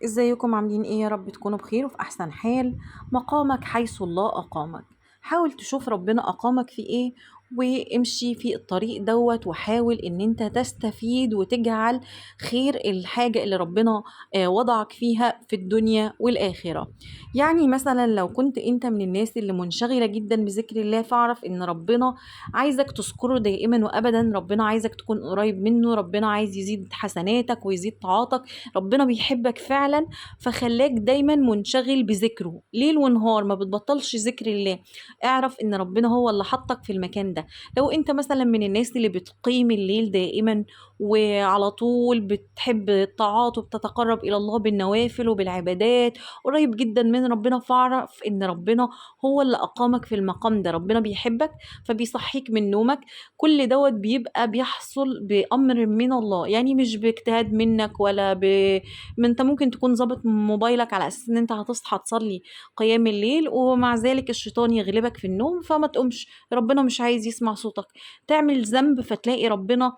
ازيكم عاملين ايه؟ يا رب تكونوا بخير وفي احسن حال. مقامك حيث الله اقامك. حاول تشوف ربنا اقامك في ايه، وامشي في الطريق دوت، وحاول ان انت تستفيد وتجعل خير الحاجة اللي ربنا وضعك فيها في الدنيا والاخرة. يعني مثلا لو كنت انت من الناس اللي منشغلة جدا بذكر الله، فاعرف ان ربنا عايزك تذكره دائما وابدا. ربنا عايزك تكون قريب منه، ربنا عايز يزيد حسناتك ويزيد طاعاتك. ربنا بيحبك فعلا، فخلاك دايما منشغل بذكره ليل ونهار، ما بتبطلش ذكر الله. اعرف ان ربنا هو اللي حطك في المكان ده. لو انت مثلا من الناس اللي بتقيم الليل دائما وعلى طول بتحب الطاعات وبتتقرب الى الله بالنوافل وبالعبادات، قريب جدا من ربنا، فاعرف ان ربنا هو اللي اقامك في المقام ده. ربنا بيحبك فبيصحيك من نومك. كل دوت بيبقى بيحصل بأمر من الله، يعني مش باجتهاد منك ولا ما انت ممكن تكون ظابط موبايلك على اساس ان انت هتصحى تصلي قيام الليل، ومع ذلك الشيطان يغلبك في النوم فما تقومش. ربنا مش عايز يسمع صوتك. تعمل ذنب فتلاقي ربنا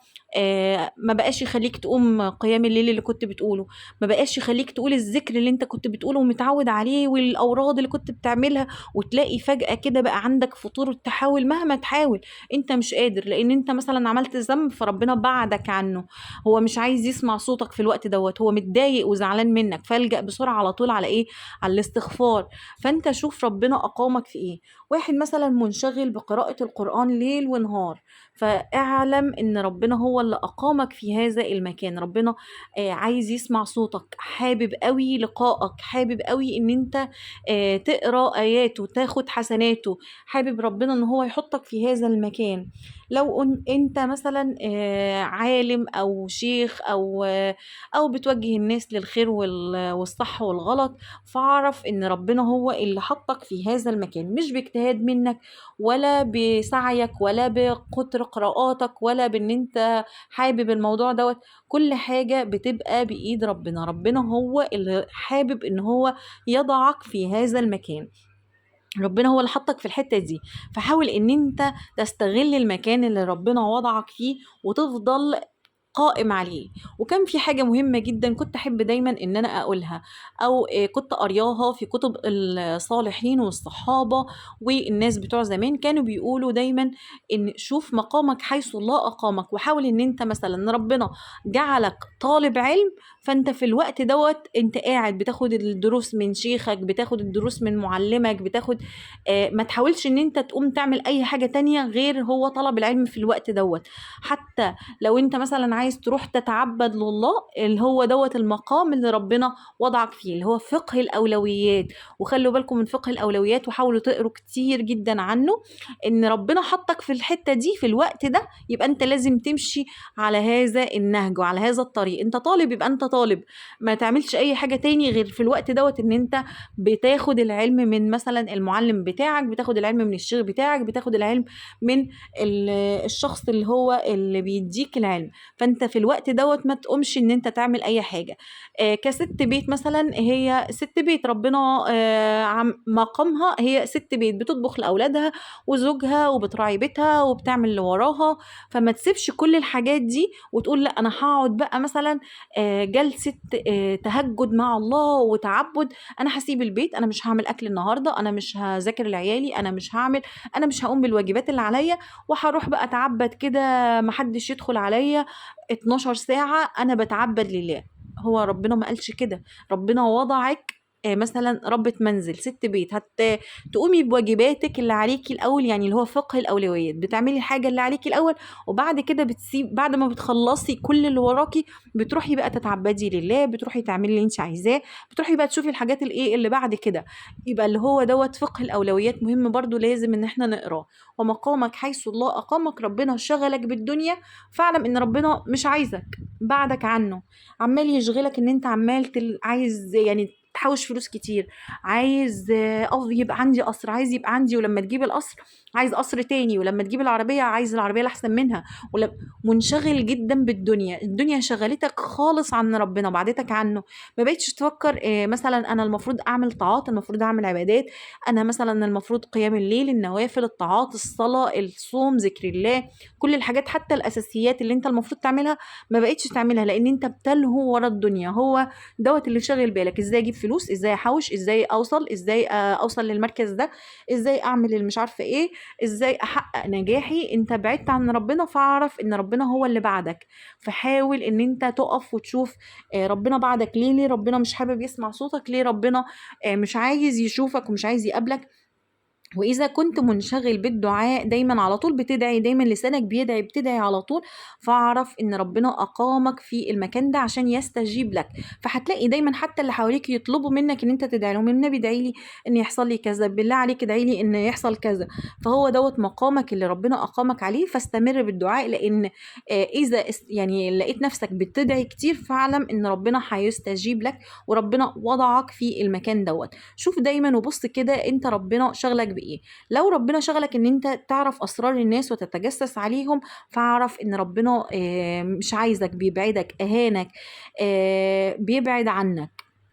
ما بقاش يخليك تقوم قيام الليل اللي كنت بتقوله، ما بقاش يخليك تقول الذكر اللي انت كنت بتقوله ومتعود عليه والاوراد اللي كنت بتعملها، وتلاقي فجأة كده بقى عندك فطور. تحاول مهما تحاول انت مش قادر، لان انت مثلا عملت ذنب فربنا بعدك عنه. هو مش عايز يسمع صوتك في الوقت دوت، هو متضايق وزعلان منك، فالجأ بسرعة على طول على ايه؟ على الاستغفار. فانت شوف ربنا اقامك في ايه. واحد مثلا منشغل بقراءة القرآن ليل ونهار، فاعلم ان ربنا هو اللي اقامك في هذا المكان. ربنا عايز يسمع صوتك، حابب قوي لقائك، حابب قوي ان انت تقرأ اياته تاخد حسناته، حابب ربنا ان هو يحطك في هذا المكان. لو انت مثلا عالم او شيخ او بتوجه الناس للخير والصح والغلط، فاعرف ان ربنا هو اللي حطك في هذا المكان، مش باجتهاد منك ولا بسعيك ولا بكتر قراءاتك ولا بان انت حابب الموضوع دوت. كل حاجة بتبقى بإيد ربنا. ربنا هو اللي حابب ان هو يضعك في هذا المكان. ربنا هو اللي حطك في الحتة دي. فحاول ان انت تستغل المكان اللي ربنا وضعك فيه وتفضل قائم عليه. وكان في حاجة مهمة جدا كنت أحب دايما إن أنا أقولها، أو كنت قرياها في كتب الصالحين والصحابة والناس بتوع زمان. كانوا بيقولوا دايما إن شوف مقامك حيث الله أقامك، وحاول إن أنت مثلا ربنا جعلك طالب علم، فأنت في الوقت دوت أنت قاعد بتاخد الدروس من شيخك، بتاخد الدروس من معلمك، بتاخد ما تحاولش إن أنت تقوم تعمل أي حاجة تانية غير هو طلب العلم في الوقت دوت. حتى لو انت مثلا عايز تروح تتعبد لله، اللي هو دوت المقام اللي ربنا وضعك فيه، اللي هو فقه الأولويات. وخلوا بالكم من فقه الأولويات، وحاولوا تقروا كتير جدا عنه. ان ربنا حطك في الحتة دي في الوقت ده، يبقى انت لازم تمشي على هذا النهج وعلى هذا الطريق. انت طالب يبقى انت طالب، ما تعملش اي حاجة تاني غير في الوقت دوت ان انت بتاخد العلم من مثلا المعلم بتاعك، بتاخد العلم من الشيخ بتاعك، بتاخد العلم من الشخص اللي هو اللي بيديك العلم. فانت في الوقت دوت ما تقومش ان انت تعمل اي حاجة. كست بيت مثلا، هي ست بيت ربنا مقامها، هي ست بيت بتطبخ لاولادها وزوجها وبتراعي بيتها وبتعمل اللي وراها. فما تسيبش كل الحاجات دي وتقول لا انا هقعد بقى مثلا جلسة تهجد مع الله وتعبد. انا هسيب البيت، انا مش هعمل اكل النهارده، انا مش هذاكر لعيالي، انا مش هعمل، انا مش هقوم بالواجبات اللي عليا، وهروح بقى اتعبد كده محدش يدخل عليا 12 ساعة انا بتعبد لله. هو ربنا ما قالش كده. ربنا وضعك مثلا ربة منزل، ست بيت، تقومي بواجباتك اللي عليكي الاول، يعني اللي هو فقه الاولويات. بتعملي الحاجه اللي عليكي الاول، وبعد كده بتسيب، بعد ما بتخلصي كل اللي وراكي بتروحي بقى تتعبدي لله، بتروحي تعملي اللي انت عايزاه، بتروحي بقى تشوفي الحاجات الايه اللي بعد كده. يبقى اللي هو دوت فقه الاولويات مهم برضو، لازم ان احنا نقراه. ومقامك حيث الله اقامك. ربنا شغلك بالدنيا، فاعلم ان ربنا مش عايزك، بعدك عنه، عمال يشغلك ان انت عمال عايز يعني تحوش فلوس كتير، عايز يبقى عندي قصر، عايز يبقى عندي، ولما تجيب القصر عايز قصر تاني، ولما تجيب العربية عايز العربية الأحسن منها. منشغل جدا بالدنيا، الدنيا شغلتك خالص عن ربنا، بعدتك عنه. ما بقتش تفكر مثلا أنا المفروض أعمل طاعات، المفروض أعمل عبادات، أنا مثلا المفروض قيام الليل، النوافل، الطاعات، الصلاة، الصوم، ذكر الله، كل الحاجات حتى الأساسيات اللي أنت المفروض تعملها ما بقتش تعملها، لأن أنت بتلهو ورا الدنيا. هو دوت اللي شاغل بالك، ازاي اجيب فلوس، ازاي احوش، ازاي اوصل، ازاي اوصل للمركز ده، ازاي اعمل اللي مش عارفه ايه، ازاي احقق نجاحي. انت بعدت عن ربنا، فاعرف ان ربنا هو اللي بعدك. فحاول ان انت تقف وتشوف ربنا بعدك ليه، ليه ربنا مش حابب يسمع صوتك، ليه ربنا مش عايز يشوفك ومش عايز يقابلك. وإذا كنت منشغل بالدعاء دايما على طول بتدعي، دايما لسانك بيدعي، بتدعي على طول، فاعرف إن ربنا أقامك في المكان ده عشان يستجيب لك. فهتلاقي دايما حتى اللي حواليك يطلبوا منك إن أنت تدعي لهم، النبي ادعي لي إن يحصل لي كذا، بالله عليك ادعي لي إن يحصل كذا. فهو دوت مقامك اللي ربنا أقامك عليه، فاستمر بالدعاء. لأن إذا يعني لقيت نفسك بتدعي كتير، فاعلم إن ربنا هيستجيب لك، وربنا وضعك في المكان دوت. شوف دايما وبص كده، انت ربنا شغلك بايه. لو ربنا شغلك ان انت تعرف اسرار الناس وتتجسس عليهم، فاعرف ان ربنا مش عايزك، بيبعدك، اهانك، بيبعد عنك.